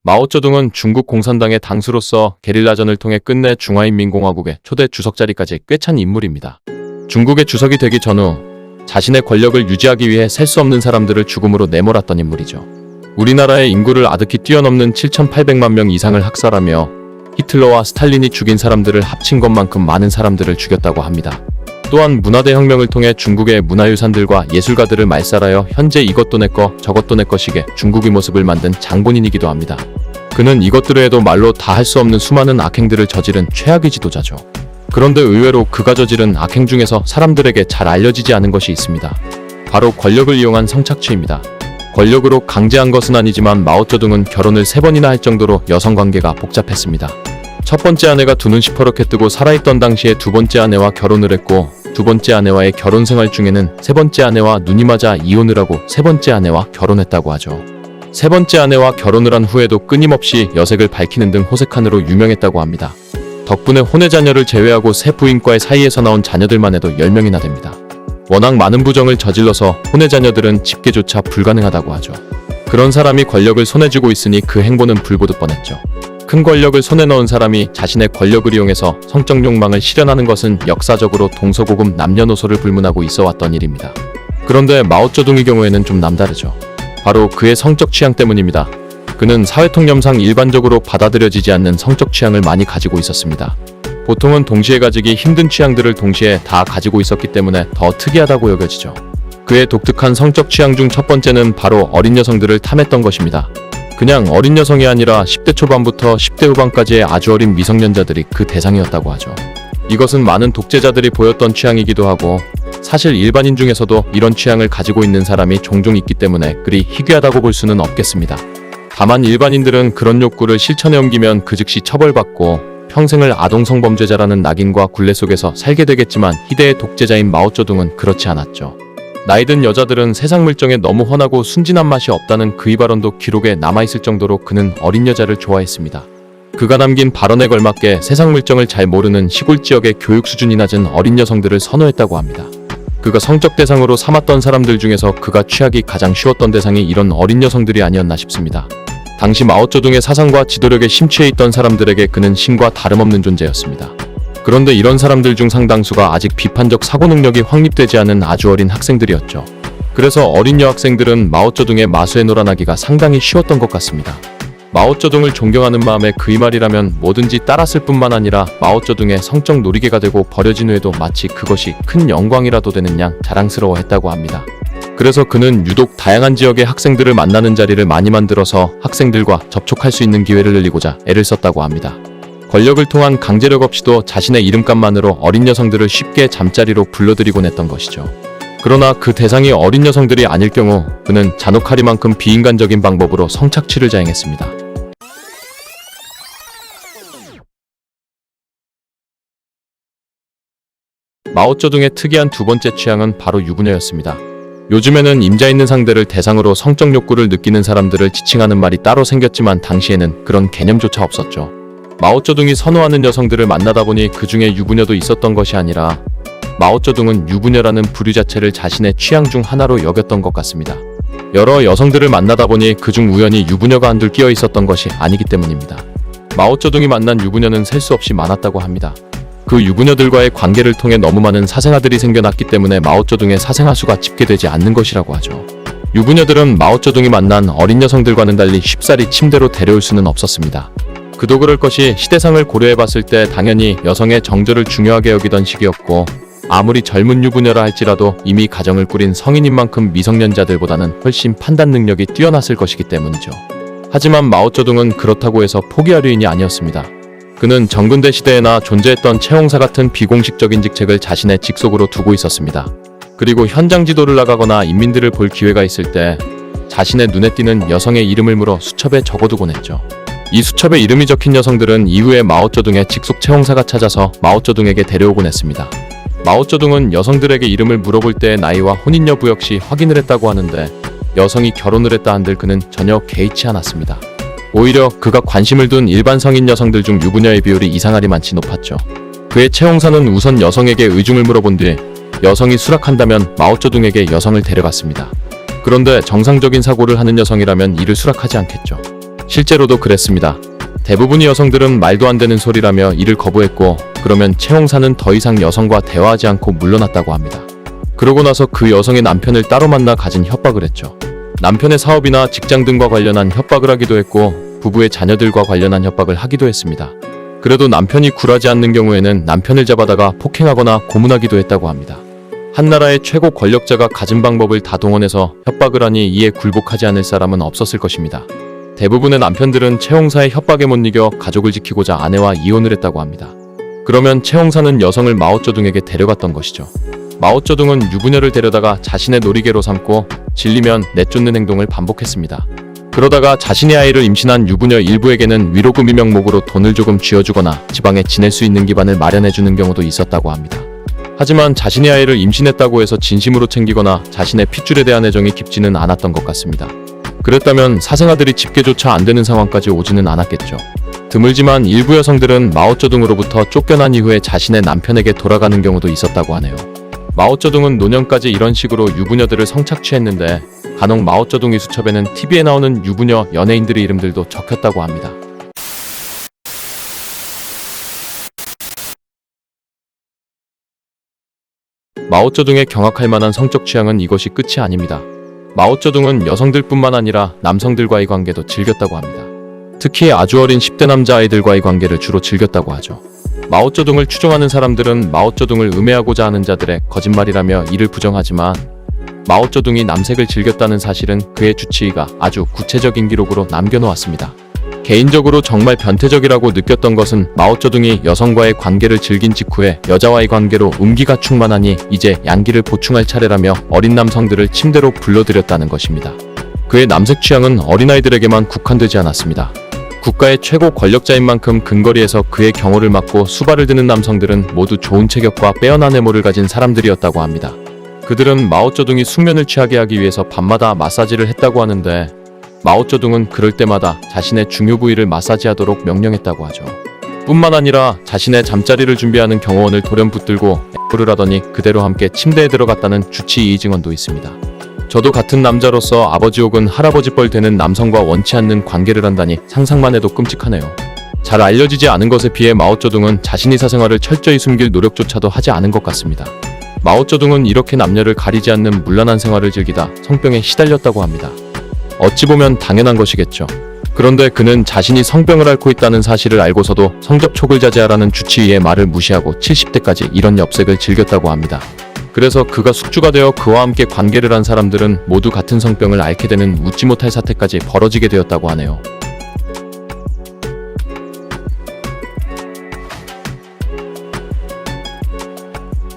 마오쩌둥은 중국 공산당의 당수로서 게릴라전을 통해 끝내 중화인민공화국의 초대 주석 자리까지 꿰찬 인물입니다. 중국의 주석이 되기 전후 자신의 권력을 유지하기 위해 셀 수 없는 사람들을 죽음으로 내몰았던 인물이죠. 우리나라의 인구를 아득히 뛰어넘는 7,800만 명 이상을 학살하며 히틀러와 스탈린이 죽인 사람들을 합친 것만큼 많은 사람들을 죽였다고 합니다. 또한 문화대혁명을 통해 중국의 문화유산들과 예술가들을 말살하여 현재 이것도 내꺼 저것도 내꺼식의 중국의 모습을 만든 장본인이기도 합니다. 그는 이것들을 해도 말로 다 할 수 없는 수많은 악행들을 저지른 최악의 지도자죠. 그런데 의외로 그가 저지른 악행 중에서 사람들에게 잘 알려지지 않은 것이 있습니다. 바로 권력을 이용한 성착취입니다. 권력으로 강제한 것은 아니지만 마오쩌둥은 결혼을 3번이나 할 정도로 여성관계가 복잡했습니다. 첫 번째 아내가 두 눈 시퍼렇게 뜨고 살아있던 당시에 두 번째 아내와 결혼을 했고, 두 번째 아내와의 결혼 생활 중에는 세 번째 아내와 눈이 맞아 이혼을 하고 세 번째 아내와 결혼했다고 하죠. 세 번째 아내와 결혼을 한 후에도 끊임없이 여색을 밝히는 등 호색한으로 유명했다고 합니다. 덕분에 혼외 자녀를 제외하고 세 부인과의 사이에서 나온 자녀들만 해도 10명이나 됩니다. 워낙 많은 부정을 저질러서 혼외 자녀들은 집계조차 불가능하다고 하죠. 그런 사람이 권력을 손에 쥐고 있으니 그 행보는 불보듯 뻔했죠. 큰 권력을 손에 넣은 사람이 자신의 권력을 이용해서 성적 욕망을 실현하는 것은 역사적으로 동서고금 남녀노소를 불문하고 있어 왔던 일입니다. 그런데 마오쩌둥의 경우에는 좀 남다르죠. 바로 그의 성적 취향 때문입니다. 그는 사회통념상 일반적으로 받아들여지지 않는 성적 취향을 많이 가지고 있었습니다. 보통은 동시에 가지기 힘든 취향들을 동시에 다 가지고 있었기 때문에 더 특이하다고 여겨지죠. 그의 독특한 성적 취향 중 첫 번째는 바로 어린 여성들을 탐했던 것입니다. 그냥 어린 여성이 아니라 10대 초반부터 10대 후반까지의 아주 어린 미성년자들이 그 대상이었다고 하죠. 이것은 많은 독재자들이 보였던 취향이기도 하고, 사실 일반인 중에서도 이런 취향을 가지고 있는 사람이 종종 있기 때문에 그리 희귀하다고 볼 수는 없겠습니다. 다만 일반인들은 그런 욕구를 실천에 옮기면 그 즉시 처벌받고 평생을 아동성범죄자라는 낙인과 굴레 속에서 살게 되겠지만, 희대의 독재자인 마오쩌둥은 그렇지 않았죠. 나이든 여자들은 세상 물정에 너무 훤하고 순진한 맛이 없다는 그의 발언도 기록에 남아있을 정도로 그는 어린 여자를 좋아했습니다. 그가 남긴 발언에 걸맞게 세상 물정을 잘 모르는 시골 지역의 교육 수준이 낮은 어린 여성들을 선호했다고 합니다. 그가 성적 대상으로 삼았던 사람들 중에서 그가 취하기 가장 쉬웠던 대상이 이런 어린 여성들이 아니었나 싶습니다. 당시 마오쩌둥의 사상과 지도력에 심취해 있던 사람들에게 그는 신과 다름없는 존재였습니다. 그런데 이런 사람들 중 상당수가 아직 비판적 사고 능력이 확립되지 않은 아주 어린 학생들이었죠. 그래서 어린 여학생들은 마오쩌둥의 마수에 놀아나기가 상당히 쉬웠던 것 같습니다. 마오쩌둥을 존경하는 마음에 그의 말이라면 뭐든지 따랐을 뿐만 아니라 마오쩌둥의 성적 놀이개가 되고 버려진 후에도 마치 그것이 큰 영광이라도 되는 양 자랑스러워했다고 합니다. 그래서 그는 유독 다양한 지역의 학생들을 만나는 자리를 많이 만들어서 학생들과 접촉할 수 있는 기회를 늘리고자 애를 썼다고 합니다. 권력을 통한 강제력 없이도 자신의 이름값만으로 어린 여성들을 쉽게 잠자리로 불러들이곤 했던 것이죠. 그러나 그 대상이 어린 여성들이 아닐 경우 그는 잔혹하리만큼 비인간적인 방법으로 성착취를 자행했습니다. 마오쩌둥의 특이한 두 번째 취향은 바로 유부녀였습니다. 요즘에는 임자 있는 상대를 대상으로 성적 욕구를 느끼는 사람들을 지칭하는 말이 따로 생겼지만 당시에는 그런 개념조차 없었죠. 마오쩌둥이 선호하는 여성들을 만나다 보니 그 중에 유부녀도 있었던 것이 아니라 마오쩌둥은 유부녀라는 부류 자체를 자신의 취향 중 하나로 여겼던 것 같습니다. 여러 여성들을 만나다 보니 그중 우연히 유부녀가 한둘 끼어 있었던 것이 아니기 때문입니다. 마오쩌둥이 만난 유부녀는 셀 수 없이 많았다고 합니다. 그 유부녀들과의 관계를 통해 너무 많은 사생아들이 생겨났기 때문에 마오쩌둥의 사생아 수가 집계되지 않는 것이라고 하죠. 유부녀들은 마오쩌둥이 만난 어린 여성들과는 달리 쉽사리 침대로 데려올 수는 없었습니다. 그도 그럴 것이 시대상을 고려해봤을 때 당연히 여성의 정절을 중요하게 여기던 시기였고, 아무리 젊은 유부녀라 할지라도 이미 가정을 꾸린 성인인 만큼 미성년자들보다는 훨씬 판단 능력이 뛰어났을 것이기 때문이죠. 하지만 마오쩌둥은 그렇다고 해서 포기할 유인이 아니었습니다. 그는 정근대 시대에나 존재했던 채홍사 같은 비공식적인 직책을 자신의 직속으로 두고 있었습니다. 그리고 현장 지도를 나가거나 인민들을 볼 기회가 있을 때 자신의 눈에 띄는 여성의 이름을 물어 수첩에 적어두곤 했죠. 이 수첩에 이름이 적힌 여성들은 이후에 마오쩌둥의 직속 채홍사가 찾아서 마오쩌둥에게 데려오곤 했습니다. 마오쩌둥은 여성들에게 이름을 물어볼 때의 나이와 혼인 여부 역시 확인을 했다고 하는데, 여성이 결혼을 했다 한들 그는 전혀 개의치 않았습니다. 오히려 그가 관심을 둔 일반 성인 여성들 중 유부녀의 비율이 이상하리만치 높았죠. 그의 채홍사는 우선 여성에게 의중을 물어본 뒤 여성이 수락한다면 마오쩌둥에게 여성을 데려갔습니다. 그런데 정상적인 사고를 하는 여성이라면 이를 수락하지 않겠죠. 실제로도 그랬습니다. 대부분의 여성들은 말도 안 되는 소리라며 이를 거부했고, 그러면 채 홍사는 더 이상 여성과 대화하지 않고 물러났다고 합니다. 그러고 나서 그 여성의 남편을 따로 만나 가진 협박을 했죠. 남편의 사업이나 직장 등과 관련한 협박을 하기도 했고, 부부의 자녀들과 관련한 협박을 하기도 했습니다. 그래도 남편이 굴하지 않는 경우에는 남편을 잡아다가 폭행하거나 고문하기도 했다고 합니다. 한 나라의 최고 권력자가 가진 방법을 다 동원해서 협박을 하니 이에 굴복하지 않을 사람은 없었을 것입니다. 대부분의 남편들은 채 홍사의 협박에 못 이겨 가족을 지키고자 아내와 이혼을 했다고 합니다. 그러면 채 홍사는 여성을 마오쩌둥에게 데려갔던 것이죠. 마오쩌둥은 유부녀를 데려다가 자신의 놀이개로 삼고 질리면 내쫓는 행동을 반복했습니다. 그러다가 자신의 아이를 임신한 유부녀 일부에게는 위로금이 명목으로 돈을 조금 쥐어주거나 지방에 지낼 수 있는 기반을 마련해주는 경우도 있었다고 합니다. 하지만 자신의 아이를 임신했다고 해서 진심으로 챙기거나 자신의 핏줄에 대한 애정이 깊지는 않았던 것 같습니다. 그랬다면 사생아들이 집계조차 안 되는 상황까지 오지는 않았겠죠. 드물지만 일부 여성들은 마오쩌둥으로부터 쫓겨난 이후에 자신의 남편에게 돌아가는 경우도 있었다고 하네요. 마오쩌둥은 노년까지 이런 식으로 유부녀들을 성착취했는데 간혹 마오쩌둥이 수첩에는 TV에 나오는 유부녀 연예인들의 이름들도 적혔다고 합니다. 마오쩌둥의 경악할 만한 성적 취향은 이것이 끝이 아닙니다. 마오쩌둥은 여성들뿐만 아니라 남성들과의 관계도 즐겼다고 합니다. 특히 아주 어린 10대 남자아이들과의 관계를 주로 즐겼다고 하죠. 마오쩌둥을 추종하는 사람들은 마오쩌둥을 음해하고자 하는 자들의 거짓말이라며 이를 부정하지만 마오쩌둥이 남색을 즐겼다는 사실은 그의 주치의가 아주 구체적인 기록으로 남겨놓았습니다. 개인적으로 정말 변태적이라고 느꼈던 것은 마오쩌둥이 여성과의 관계를 즐긴 직후에 여자와의 관계로 음기가 충만하니 이제 양기를 보충할 차례라며 어린 남성들을 침대로 불러들였다는 것입니다. 그의 남색 취향은 어린아이들에게만 국한되지 않았습니다. 국가의 최고 권력자인 만큼 근거리에서 그의 경호를 맡고 수발을 드는 남성들은 모두 좋은 체격과 빼어난 외모를 가진 사람들이었다고 합니다. 그들은 마오쩌둥이 숙면을 취하게 하기 위해서 밤마다 마사지를 했다고 하는데 마오쩌둥은 그럴 때마다 자신의 중요 부위를 마사지하도록 명령했다고 하죠. 뿐만 아니라 자신의 잠자리를 준비하는 경호원을 돌연 붙들고 X를 하더니 그대로 함께 침대에 들어갔다는 주치의 증언도 있습니다. 저도 같은 남자로서 아버지 혹은 할아버지 뻘 되는 남성과 원치 않는 관계를 한다니 상상만 해도 끔찍하네요. 잘 알려지지 않은 것에 비해 마오쩌둥은 자신의 사생활을 철저히 숨길 노력조차도 하지 않은 것 같습니다. 마오쩌둥은 이렇게 남녀를 가리지 않는 문란한 생활을 즐기다 성병에 시달렸다고 합니다. 어찌 보면 당연한 것이겠죠. 그런데 그는 자신이 성병을 앓고 있다는 사실을 알고서도 성접촉을 자제하라는 주치의의 말을 무시하고 70대까지 이런 엽색을 즐겼다고 합니다. 그래서 그가 숙주가 되어 그와 함께 관계를 한 사람들은 모두 같은 성병을 앓게 되는 웃지 못할 사태까지 벌어지게 되었다고 하네요.